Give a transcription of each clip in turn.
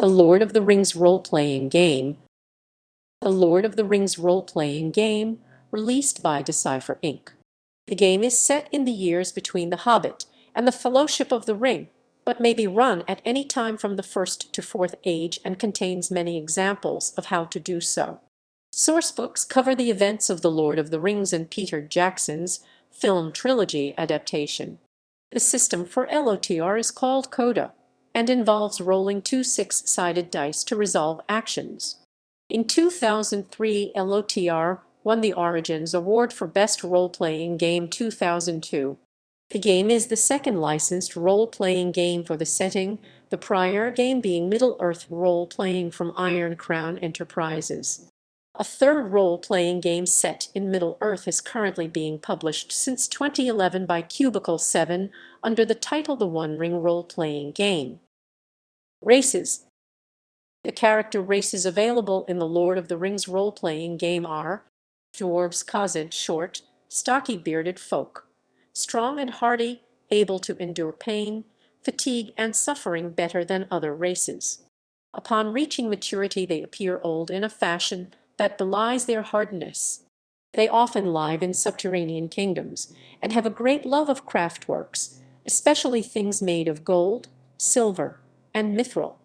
The Lord of the Rings role-playing game. The Lord of the Rings role-playing game, released by Decipher Inc. The game is set in the years between The Hobbit and The Fellowship of the Ring, but may be run at any time from the first to fourth age and contains many examples of how to do so. Sourcebooks cover the events of The Lord of the Rings and Peter Jackson's film trilogy adaptation. The system for LOTR is called Coda and involves rolling two six-sided dice to resolve actions. In 2003, LOTR won the Origins Award for Best Role-Playing Game 2002. The game is the second licensed role-playing game for the setting, the prior game being Middle-earth role-playing from Iron Crown Enterprises. A third role-playing game set in Middle-earth is currently being published since 2011 by Cubicle 7 under the title The One Ring Role-Playing Game. Races. The character races available in the Lord of the Rings role-playing game are dwarves, Khazad, short, stocky bearded folk, strong and hardy, able to endure pain, fatigue, and suffering better than other races. Upon reaching maturity they appear old in a fashion that belies their hardness. They often live in subterranean kingdoms and have a great love of craftworks, especially things made of gold, silver, and mithril.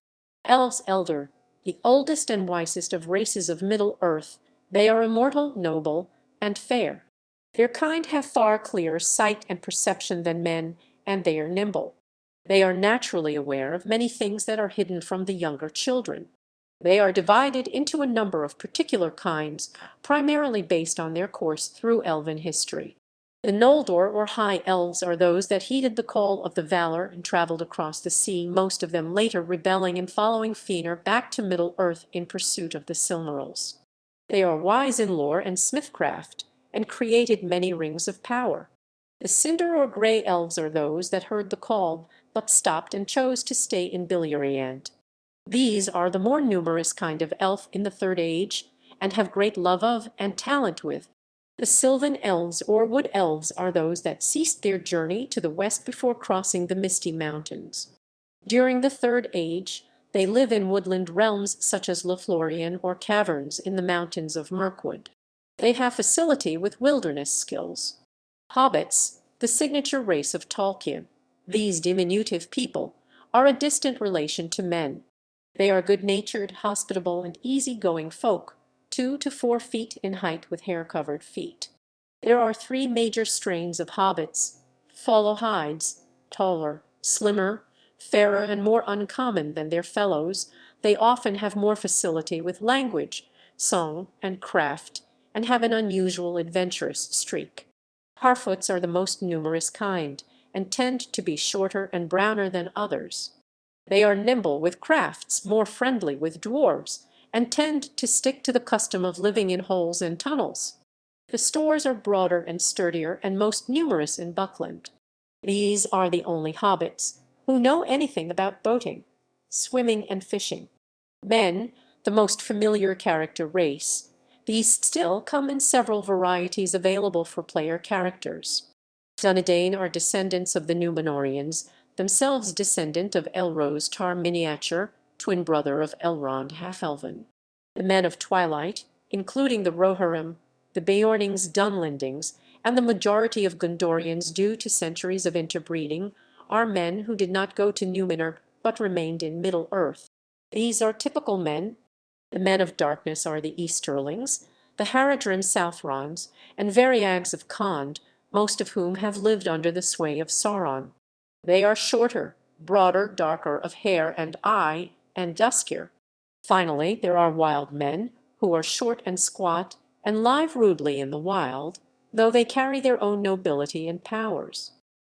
Elves elder, the oldest and wisest of races of Middle-earth, they are immortal, noble, and fair. Their kind have far clearer sight and perception than men, and they are nimble. They are naturally aware of many things that are hidden from the younger children. They are divided into a number of particular kinds, primarily based on their course through elven history. The Noldor or High Elves are those that heeded the call of the Valar and traveled across the sea, most of them later rebelling and following Fëanor back to Middle-earth in pursuit of the Silmarils. They are wise in lore and smithcraft, and created many rings of power. The Cinder or Grey Elves are those that heard the call, but stopped and chose to stay in Beleriand. These are the more numerous kind of elf in the Third Age, and have great love of and talent with. The Sylvan Elves or Wood Elves are those that ceased their journey to the west before crossing the Misty Mountains. During the Third Age, they live in woodland realms such as Lothlorien or caverns in the mountains of Mirkwood. They have facility with wilderness skills. Hobbits, the signature race of Tolkien. These diminutive people are a distant relation to men. They are good-natured, hospitable, and easy-going folk, 2 to 4 feet in height with hair-covered feet. There are 3 major strains of hobbits: Follow-hides, taller, slimmer, fairer, and more uncommon than their fellows. They often have more facility with language, song, and craft, and have an unusual adventurous streak. Harfoots are the most numerous kind, and tend to be shorter and browner than others. They are nimble with crafts, more friendly with dwarves, and tend to stick to the custom of living in holes and tunnels. The stores are broader and sturdier and most numerous in Buckland. These are the only hobbits who know anything about boating, swimming, and fishing. Men, the most familiar character race. These still come in several varieties available for player characters. Dunedain are descendants of the Númenóreans, themselves descendant of Elros Tar Miniature, twin brother of Elrond Half-Elven. The men of Twilight, including the Rohirrim, the Beornings, Dunlendings, and the majority of Gondorians due to centuries of interbreeding, are men who did not go to Númenor but remained in Middle-earth. These are typical men. The men of darkness are the Easterlings, the Haradrim Southrons, and Variags of Khand, most of whom have lived under the sway of Sauron. They are shorter, broader, darker of hair and eye, and duskier. Finally, there are wild men, who are short and squat, and live rudely in the wild, though they carry their own nobility and powers.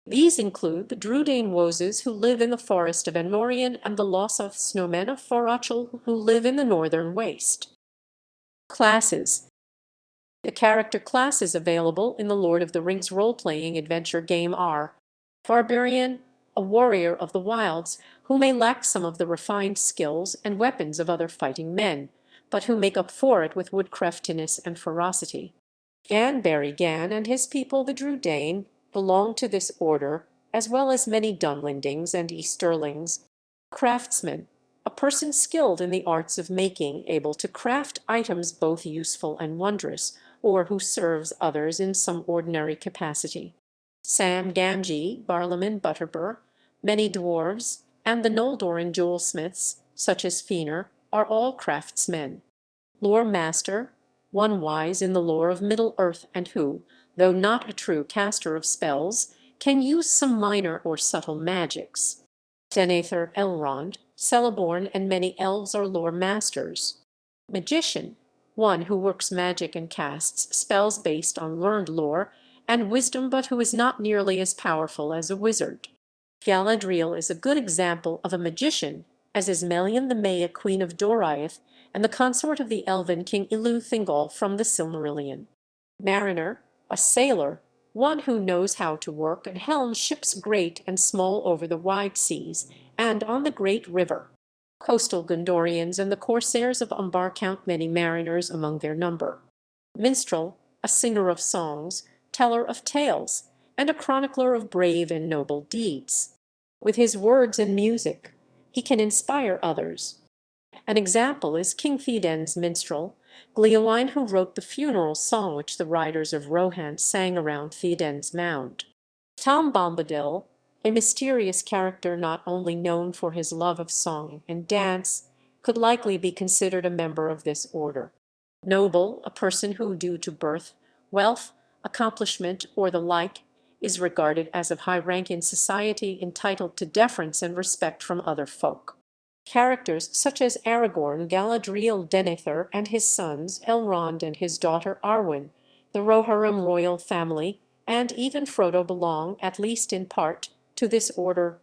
These include the Drúdain Woses, who live in the forest of Anórien, and the Lossoth snowmen of Forachel, who live in the northern waste. Classes. The character classes available in the Lord of the Rings role-playing adventure game are Barbarian, a warrior of the wilds, who may lack some of the refined skills and weapons of other fighting men, but who make up for it with woodcraftiness and ferocity. Ganberry Gan and his people, the Drúdain, belong to this order, as well as many Dunlendings and Easterlings. Craftsman, a person skilled in the arts of making, able to craft items both useful and wondrous, or who serves others in some ordinary capacity. Sam Gamgee, Barlaam Butterbur, many dwarves, and the Noldoran jewelsmiths, such as Fëanor, are all craftsmen. Lore master, one wise in the lore of Middle-earth and who, though not a true caster of spells, can use some minor or subtle magics. Denethor, Elrond, Celeborn, and many elves are lore masters. Magician, one who works magic and casts spells based on learned lore and wisdom but who is not nearly as powerful as a wizard. Galadriel is a good example of a magician, as is Melian the Maya, queen of Doriath, and the consort of the elven king Iluthingol from the Silmarillion. Mariner, a sailor, one who knows how to work and helm ships great and small over the wide seas and on the great river. Coastal Gondorians and the corsairs of Umbar count many mariners among their number. Minstrel, a singer of songs, teller of tales, and a chronicler of brave and noble deeds. With his words and music, he can inspire others. An example is King Theoden's minstrel, Gleoline, who wrote the funeral song which the riders of Rohan sang around Theoden's mound. Tom Bombadil, a mysterious character not only known for his love of song and dance, could likely be considered a member of this order. Noble, a person who, due to birth, wealth, accomplishment, or the like, is regarded as of high rank in society, entitled to deference and respect from other folk. Characters such as Aragorn, Galadriel, Denethor and his sons, Elrond and his daughter Arwen, the Rohirrim royal family, and even Frodo belong, at least in part, to this order.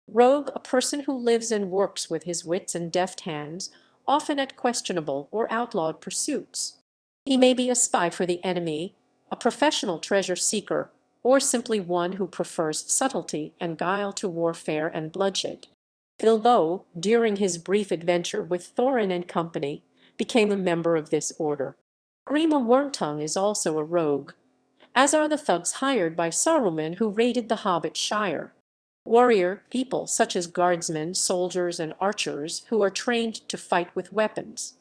Rogue, a person who lives and works with his wits and deft hands, often at questionable or outlawed pursuits. He may be a spy for the enemy, a professional treasure seeker, or simply one who prefers subtlety and guile to warfare and bloodshed. Bilbo, during his brief adventure with Thorin and company, became a member of this order. Grima Wormtongue is also a rogue, as are the thugs hired by Saruman who raided the Hobbit Shire. Warrior people such as guardsmen, soldiers, and archers who are trained to fight with weapons.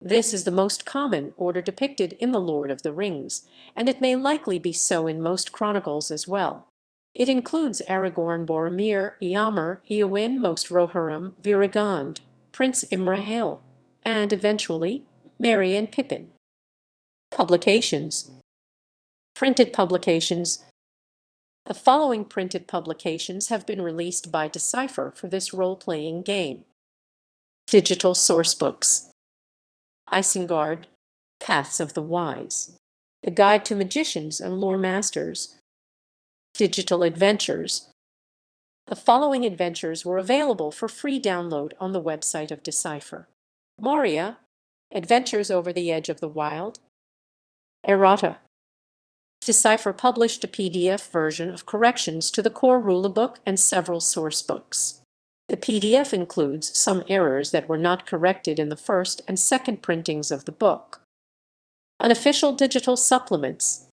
This is the most common order depicted in The Lord of the Rings, and it may likely be so in most chronicles as well. It includes Aragorn, Boromir, Eomer, Eowyn, most Rohirrim, Viragond, Prince Imrahil, and eventually Merry and Pippin. Publications. Printed publications. The following printed publications have been released by Decipher for this role-playing game. Digital Sourcebooks. Isengard, Paths of the Wise, The Guide to Magicians and Lore Masters. Digital Adventures. The following adventures were available for free download on the website of Decipher. Moria, Adventures Over the Edge of the Wild. Errata. Decipher published a PDF version of corrections to the core rulebook and several source books. The PDF includes some errors that were not corrected in the first and second printings of the book. Unofficial digital supplements.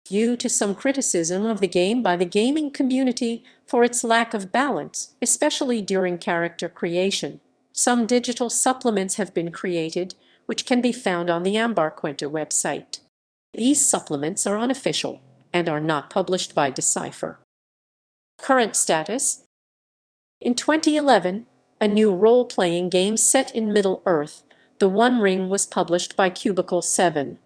Due to some criticism of the game by the gaming community for its lack of balance, especially during character creation, some digital supplements have been created, which can be found on the Ambarquenta website. These supplements are unofficial and are not published by Decipher. Current status. In 2011, a new role-playing game set in Middle-earth, The One Ring, was published by Cubicle 7.